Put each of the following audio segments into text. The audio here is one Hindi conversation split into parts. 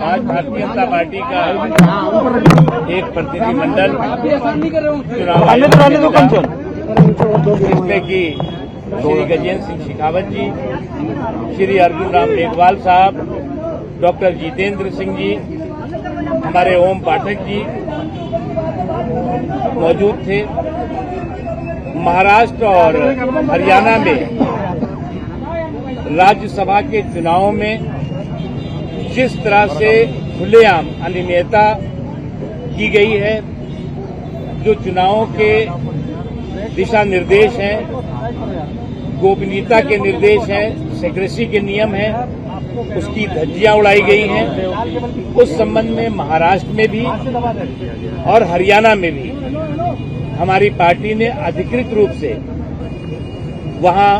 आज भारतीय जनता पार्टी का एक प्रतिनिधिमंडल चुनाव जिसमें कि श्री गजेंद्र सिंह शेखावत जी, श्री अर्जुन राम मेघवाल साहब, डॉक्टर जितेंद्र सिंह जी, हमारे ओम पाठक जी मौजूद थे। महाराष्ट्र और हरियाणा में राज्यसभा के चुनावों में जिस तरह से खुलेआम अनियमितता की गई है, जो चुनावों के दिशा निर्देश हैं, गोपनीयता के निर्देश हैं, सेक्रेसी के नियम हैं, उसकी धज्जियां उड़ाई गई हैं। उस संबंध में महाराष्ट्र में भी और हरियाणा में भी हमारी पार्टी ने अधिकृत रूप से वहां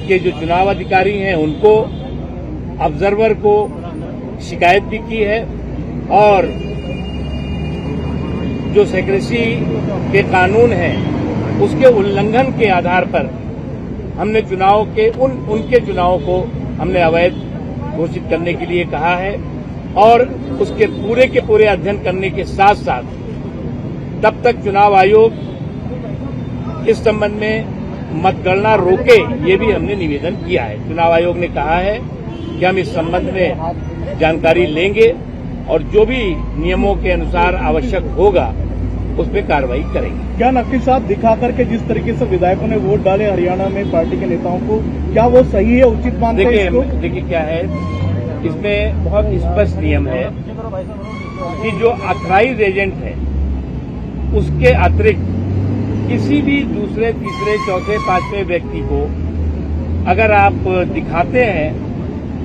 के जो चुनाव अधिकारी हैं उनको, ऑब्जर्वर को शिकायत भी की है और जो सेक्रेसी के कानून हैं उसके उल्लंघन के आधार पर हमने चुनाव के उनके चुनावों को हमने अवैध घोषित करने के लिए कहा है और उसके पूरे के पूरे अध्ययन करने के साथ साथ तब तक चुनाव आयोग इस संबंध में मतगणना रोके, ये भी हमने निवेदन किया है। चुनाव आयोग ने कहा है कि हम इस संबंध में जानकारी लेंगे और जो भी नियमों के अनुसार आवश्यक होगा उस पर कार्रवाई करेंगे। क्या नकली साहब दिखा करके जिस तरीके से विधायकों ने वोट डाले हरियाणा में पार्टी के नेताओं को, क्या वो सही है, उचित मानते हैं इसको? देखिए क्या है, इसमें बहुत स्पष्ट नियम है कि जो ऑथराइज्ड एजेंट है उसके अतिरिक्त किसी भी दूसरे, तीसरे, चौथे, पांचवें व्यक्ति को अगर आप दिखाते हैं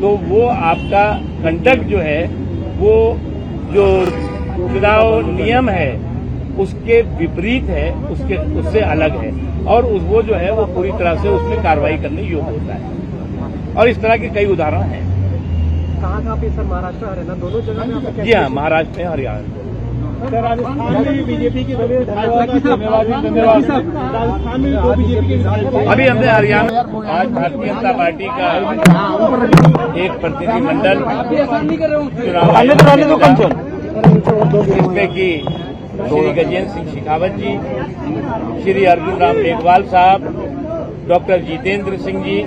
तो वो आपका कंडक्ट जो है वो जो चुनाव नियम है उसके विपरीत है, उससे अलग है और वो जो है वो पूरी तरह से उसमें कार्रवाई करने योग्य होता है। और इस तरह के कई उदाहरण हैं। कहाँ पे सर? महाराष्ट्र, हरियाणा दोनों जगह में? जी हाँ, महाराष्ट्र में, हरियाणा। राजस्थान में बीजेपी की धन्यवाद। राजस्थान में दो बीजेपी के अभी हमने हरियाणा, आज भारतीय जनता पार्टी का एक प्रतिनिधिमंडल चुनाव जिसमें कि श्री गजेंद्र सिंह शेखावत जी, श्री अर्जुन राम मेघवाल साहब, डॉक्टर जितेंद्र सिंह जी,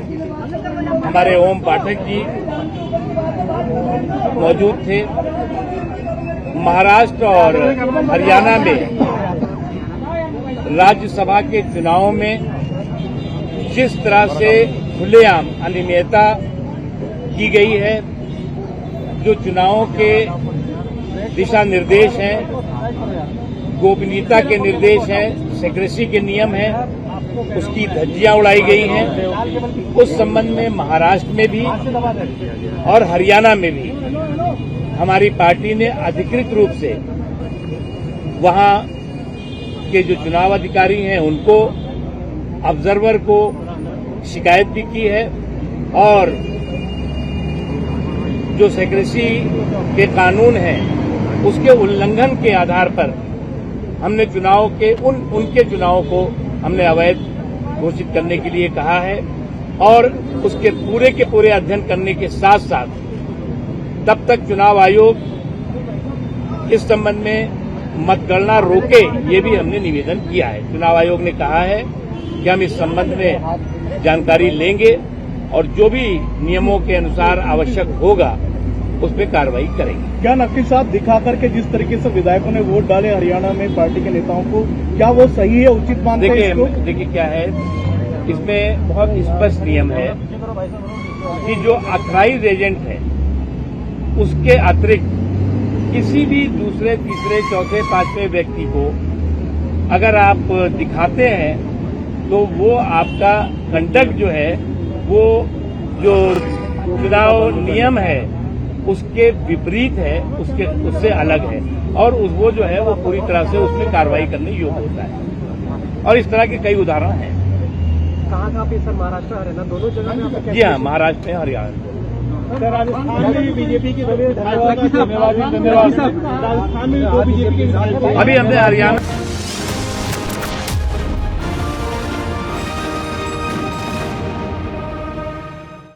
हमारे ओम पाठक जी मौजूद थे। महाराष्ट्र और हरियाणा में राज्यसभा के चुनावों में जिस तरह से खुलेआम अनियमितता की गई है, जो चुनावों के दिशा निर्देश हैं, गोपनीयता के निर्देश हैं, सेक्रेसी के नियम हैं, उसकी धज्जियां उड़ाई गई हैं। उस संबंध में महाराष्ट्र में भी और हरियाणा में भी हमारी पार्टी ने अधिकृत रूप से वहां के जो चुनाव अधिकारी हैं उनको, ऑब्जर्वर को शिकायत भी की है और जो सेक्रेसी के कानून हैं उसके उल्लंघन के आधार पर हमने चुनाव के उनके चुनावों को हमने अवैध घोषित करने के लिए कहा है और उसके पूरे के पूरे अध्ययन करने के साथ साथ तब तक चुनाव आयोग इस संबंध में मतगणना रोके, ये भी हमने निवेदन किया है। चुनाव आयोग ने कहा है कि हम इस संबंध में जानकारी लेंगे और जो भी नियमों के अनुसार आवश्यक होगा उस पर कार्रवाई करेंगे। क्या नकली साहब दिखा करके जिस तरीके से विधायकों ने वोट डाले हरियाणा में पार्टी के नेताओं को, क्या वो सही है, उचित मानते हैं इसको? देखिए क्या है, इसमें बहुत स्पष्ट नियम है कि जो ऑथराइज्ड एजेंट है उसके अतिरिक्त किसी भी दूसरे, तीसरे, चौथे, पांचवें व्यक्ति को अगर आप दिखाते हैं तो वो आपका कंडक्ट जो है वो जो चुनाव नियम है उसके विपरीत है, उससे अलग है और वो जो है वो पूरी तरह से उसमें कार्रवाई करने योग्य होता है। और इस तरह के कई उदाहरण हैं। कहाँ पे सर? महाराष्ट्र, हरियाणा दोनों जगह में? जी हाँ, महाराष्ट्र में, हरियाणा। राजस्थान में बीजेपी की धन्यवाद। राजस्थान में दो बीजेपी के अभी हमने हरियाणा